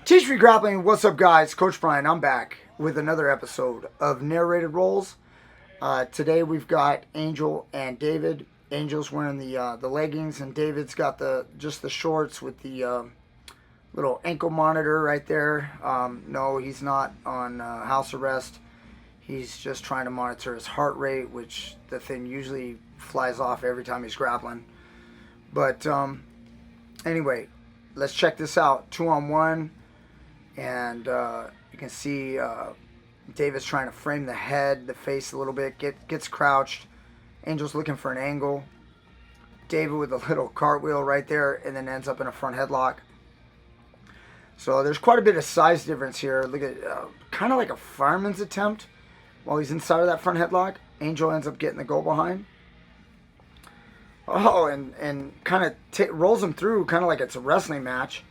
Teach Me Grappling, what's up guys? Coach Brian, I'm back with another episode of Narrated Rolls. Today we've got Angel and David. Angel's wearing the leggings and David's got just the shorts with the little ankle monitor right there. No, he's not on house arrest. He's just trying to monitor his heart rate, which the thing usually flies off every time he's grappling. But anyway, let's check this out. 2-on-1. And you can see David's trying to frame the head, the face a little bit, gets crouched. Angel's looking for an angle. David with a little cartwheel right there and then ends up in a front headlock. So there's quite a bit of size difference here. Look at kind of like a fireman's attempt while he's inside of that front headlock. Angel ends up getting the go behind. Oh, and kind of rolls him through kind of like it's a wrestling match.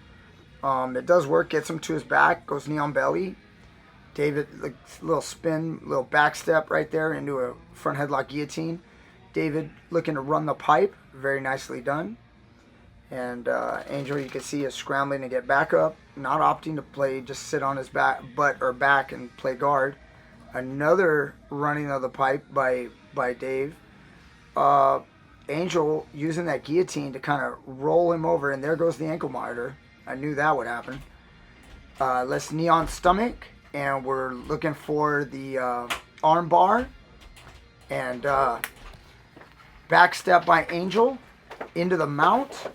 It does work, gets him to his back, goes knee on belly. David, little spin, little back step right there into a front headlock guillotine. David looking to run the pipe, very nicely done. And Angel, you can see, is scrambling to get back up, not opting to play, just sit on his back and play guard. Another running of the pipe by Dave. Angel using that guillotine to kind of roll him over, and there goes the ankle monitor. I knew that would happen. Let's knee on stomach, and we're looking for the arm bar. And back step by Angel into the mount.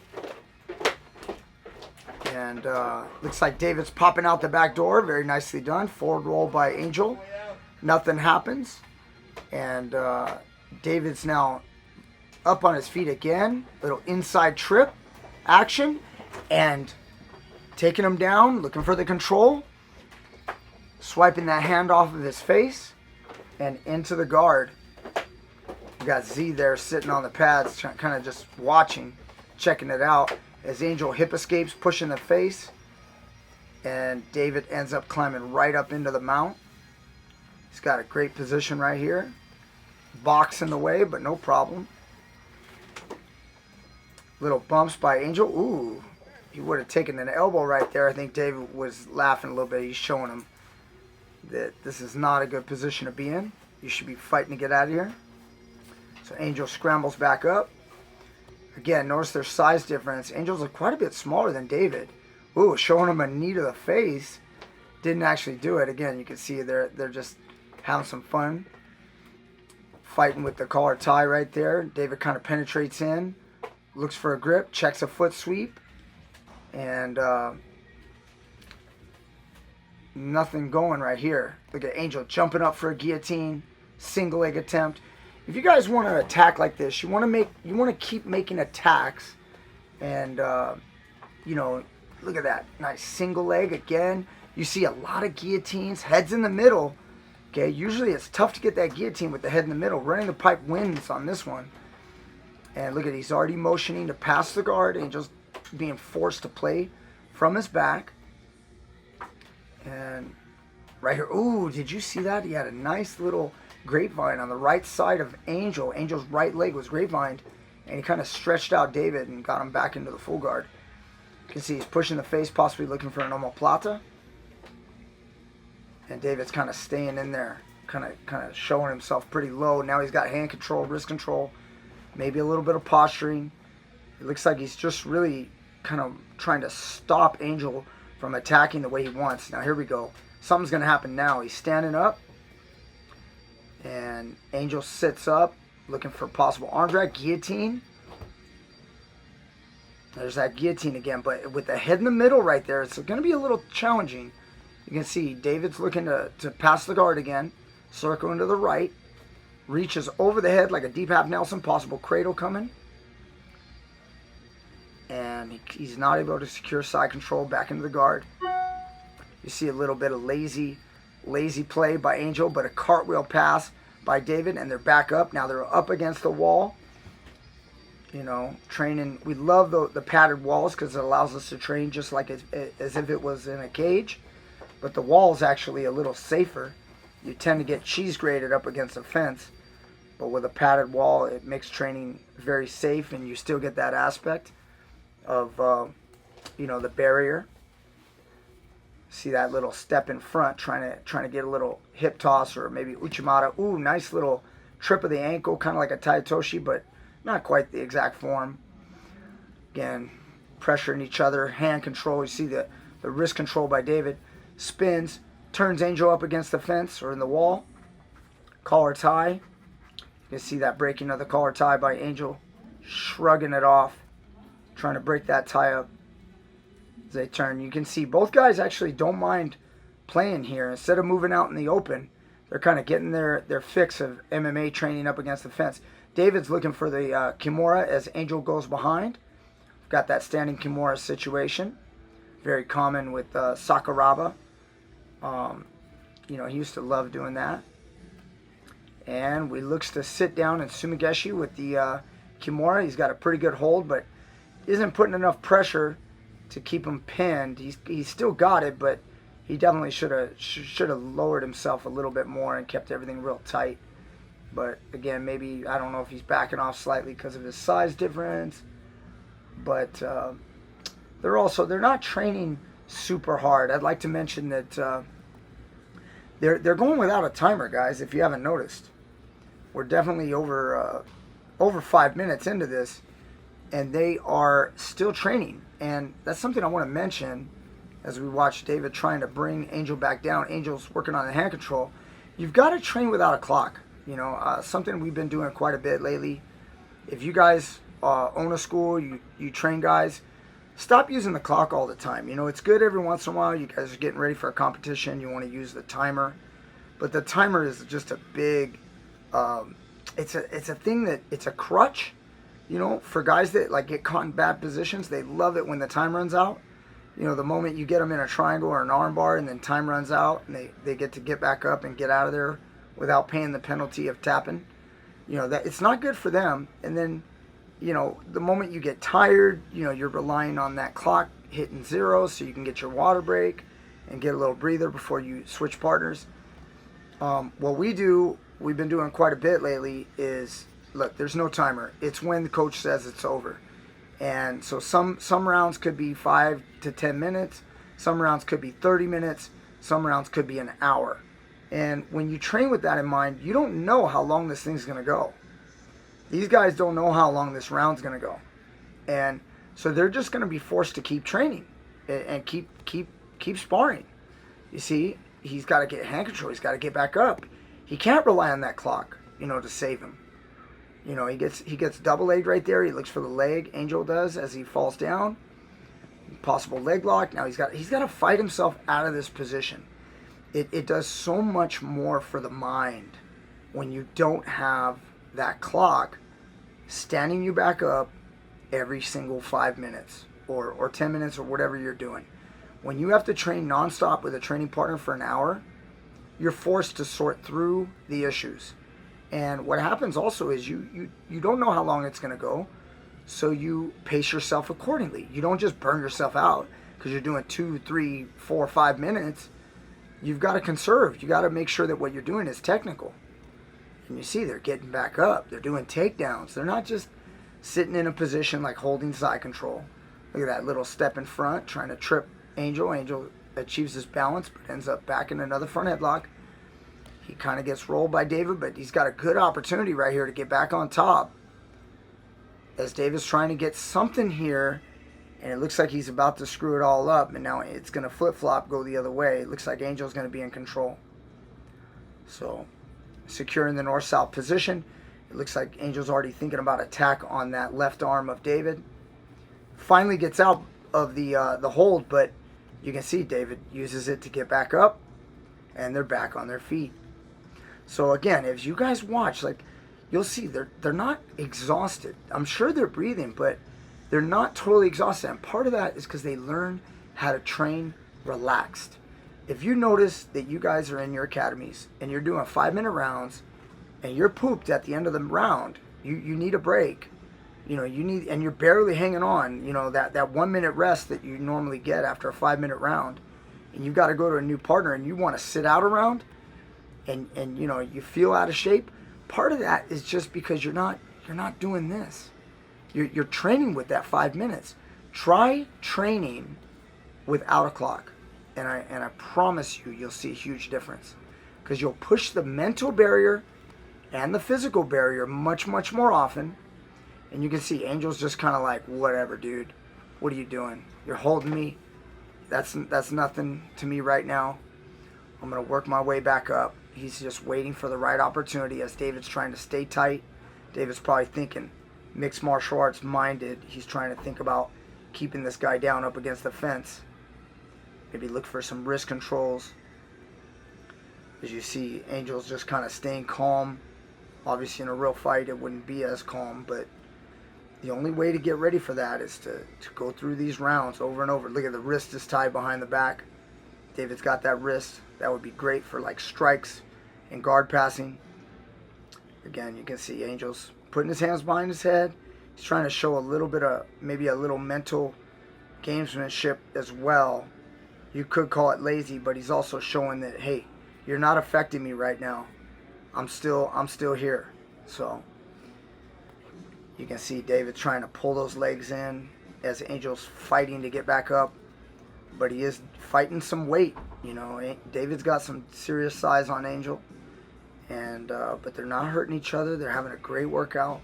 And looks like David's popping out the back door. Very nicely done. Forward roll by Angel. Nothing happens. And David's now up on his feet again. Little inside trip action. And taking him down, looking for the control, swiping that hand off of his face, and into the guard. We got Z there sitting on the pads, kind of just watching, checking it out, as Angel hip escapes, pushing the face, and David ends up climbing right up into the mount. He's got a great position right here. Box in the way, but no problem. Little bumps by Angel. Ooh. He would have taken an elbow right there. I think David was laughing a little bit. He's showing him that this is not a good position to be in. You should be fighting to get out of here. So Angel scrambles back up. Again, notice their size difference. Angel's quite a bit smaller than David. Ooh, showing him a knee to the face. Didn't actually do it. Again, you can see they're just having some fun. Fighting with the collar tie right there. David kind of penetrates in. Looks for a grip. Checks a foot sweep. And nothing going right here. Look at Angel jumping up for a guillotine, single leg attempt. If you guys want to attack like this, you want to keep making attacks, and look at that nice single leg again. You see a lot of guillotines, heads in the middle. Okay, usually it's tough to get that guillotine with the head in the middle. Running the pipe wins on this one. And look at, he's already motioning to pass the guard. Angel's being forced to play from his back. And right here, ooh, did you see that? He had a nice little grapevine on the right side of Angel. Angel's right leg was grapevined, and he kind of stretched out David and got him back into the full guard. You can see he's pushing the face, possibly looking for an omoplata. And David's kind of staying in there, kind of showing himself pretty low. Now he's got hand control, wrist control, maybe a little bit of posturing. It looks like he's just really kind of trying to stop Angel from attacking the way he wants. Now here we go. Something's going to happen now. He's standing up. And Angel sits up, looking for possible arm drag. Guillotine. There's that guillotine again. But with the head in the middle right there, it's going to be a little challenging. You can see David's looking to pass the guard again. Circling to the right. Reaches over the head like a deep half Nelson. Possible cradle coming. And he's not able to secure side control back into the guard. You see a little bit of lazy play by Angel, but a cartwheel pass by David, and they're back up. Now they're up against the wall. You know, training. We love the padded walls because it allows us to train just like as if it was in a cage. But the wall is actually a little safer. You tend to get cheese grated up against a fence. But with a padded wall, it makes training very safe, and you still get that aspect of, the barrier. See that little step in front, trying to get a little hip toss or maybe uchimata. Ooh, nice little trip of the ankle, kind of like a taitoshi, but not quite the exact form. Again, pressuring each other, hand control. You see the wrist control by David. Spins, turns Angel up against the fence or in the wall. Collar tie. You can see that breaking of the collar tie by Angel, shrugging it off, trying to break that tie up. As they turn, you can see both guys actually don't mind playing here. Instead of moving out in the open, they're kind of getting their fix of MMA training up against the fence. David's looking for the Kimura as Angel goes behind. Got that standing Kimura situation. Very common with Sakuraba. He used to love doing that. And he looks to sit down in Sumigeshi with the Kimura. He's got a pretty good hold, but isn't putting enough pressure to keep him pinned. He's still got it, but he definitely should have lowered himself a little bit more and kept everything real tight. But again, maybe, I don't know if he's backing off slightly because of his size difference. But they're not training super hard. I'd like to mention that they're going without a timer, guys. If you haven't noticed, we're definitely over 5 minutes into this, and they are still training. And that's something I want to mention as we watch David trying to bring Angel back down. Angel's working on the hand control. You've got to train without a clock. Something we've been doing quite a bit lately. If you guys own a school, you train guys, stop using the clock all the time. It's good every once in a while. You guys are getting ready for a competition. You want to use the timer. But the timer is just a big, it's a thing that, it's a crutch. For guys that get caught in bad positions, they love it when the time runs out. The moment you get them in a triangle or an arm bar and then time runs out and they get to get back up and get out of there without paying the penalty of tapping. That it's not good for them. And then, the moment you get tired, you're relying on that clock hitting 0 so you can get your water break and get a little breather before you switch partners. What we've been doing quite a bit lately is, look, there's no timer. It's when the coach says it's over. And so some rounds could be 5 to 10 minutes. Some rounds could be 30 minutes. Some rounds could be an hour. And when you train with that in mind, you don't know how long this thing's going to go. These guys don't know how long this round's going to go. And so they're just going to be forced to keep training and keep sparring. You see, he's got to get hand control. He's got to get back up. He can't rely on that clock, to save him. He gets double-legged right there. He looks for the leg. Angel does as he falls down. Possible leg lock. Now he's got to fight himself out of this position. It does so much more for the mind when you don't have that clock standing you back up every single 5 minutes or 10 minutes or whatever you're doing. When you have to train nonstop with a training partner for an hour, you're forced to sort through the issues. And what happens also is you don't know how long it's going to go, so you pace yourself accordingly. You don't just burn yourself out because you're doing 2, 3, 4, 5 minutes. You've got to conserve. You got to make sure that what you're doing is technical. And you see they're getting back up. They're doing takedowns. They're not just sitting in a position like holding side control. Look at that little step in front, trying to trip Angel. Angel achieves his balance, but ends up back in another front headlock. He kind of gets rolled by David, but he's got a good opportunity right here to get back on top. As David's trying to get something here, and it looks like he's about to screw it all up, and now it's going to flip-flop, go the other way. It looks like Angel's going to be in control. So, securing the north-south position. It looks like Angel's already thinking about attack on that left arm of David. Finally gets out of the hold, but you can see David uses it to get back up, and they're back on their feet. So again, as you guys watch, you'll see they're not exhausted. I'm sure they're breathing, but they're not totally exhausted. And part of that is because they learn how to train relaxed. If you notice that you guys are in your academies and you're doing 5-minute rounds and you're pooped at the end of the round, you need a break. And you're barely hanging on, that 1 minute rest that you normally get after a 5-minute round. And you've got to go to a new partner and you want to sit out a round and you feel out of shape. Part of that is just because you're not doing this. You're training with that 5 minutes. Try training without a clock. And I promise you, you'll see a huge difference. Because you'll push the mental barrier and the physical barrier much, much more often. And you can see Angel's just kind of like, whatever, dude. What are you doing? You're holding me. That's nothing to me right now. I'm going to work my way back up. He's just waiting for the right opportunity as David's trying to stay tight. David's probably thinking mixed martial arts minded. He's trying to think about keeping this guy down up against the fence. Maybe look for some wrist controls. As you see, Angel's just kind of staying calm. Obviously, in a real fight, it wouldn't be as calm, but the only way to get ready for that is to go through these rounds over and over. Look at the wrist is tied behind the back. David's got that wrist. That would be great for like strikes and guard passing. Again, you can see Angel's putting his hands behind his head. He's trying to show a little bit of, maybe a little mental gamesmanship as well. You could call it lazy, but he's also showing that, hey, you're not affecting me right now. I'm still here. So you can see David trying to pull those legs in as Angel's fighting to get back up. But he is fighting some weight. You know, David's got some serious size on Angel. And but they're not hurting each other. They're having a great workout.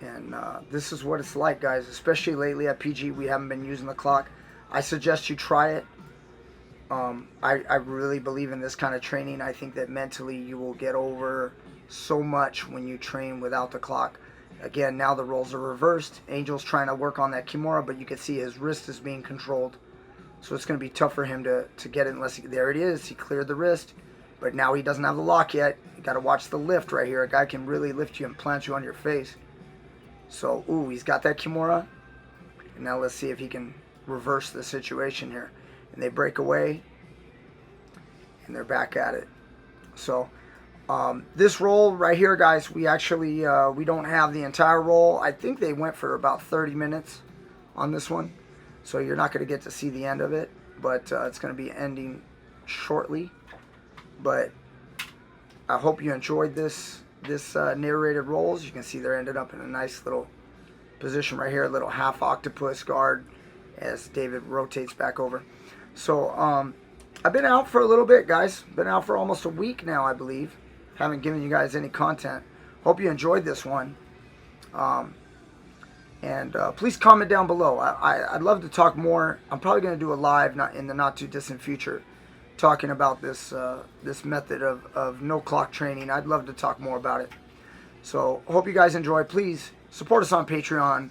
And this is what it's like, guys. Especially lately at PG, we haven't been using the clock. I suggest you try it. I really believe in this kind of training. I think that mentally you will get over so much when you train without the clock. Again, now the roles are reversed. Angel's trying to work on that Kimura, but you can see his wrist is being controlled. So it's going to be tough for him to get it unless there it is. He cleared the wrist, but now he doesn't have the lock yet. You got to watch the lift right here. A guy can really lift you and plant you on your face. So, ooh, he's got that Kimura. And now let's see if he can reverse the situation here. And they break away, and they're back at it. So this roll right here, guys, we actually we don't have the entire roll. I think they went for about 30 minutes on this one, so you're not going to get to see the end of it, but it's going to be ending shortly. But I hope you enjoyed this narrated rolls. You can see they're ended up in a nice little position right here, a little half octopus guard as David rotates back over. So I've been out for a little bit, guys. Been out for almost a week now, I believe. Haven't given you guys any content. Hope you enjoyed this one. And please comment down below. I'd love to talk more. I'm probably going to do a live in the not too distant future talking about this this method of no clock training. I'd love to talk more about it. So hope you guys enjoy. Please support us on Patreon,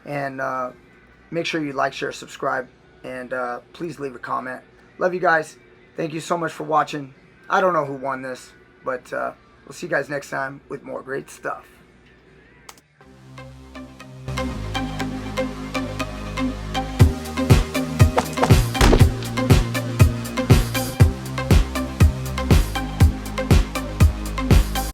and make sure you like, share, subscribe, and please leave a comment. Love you guys. Thank you so much for watching. I don't know who won this, but we'll see you guys next time with more great stuff.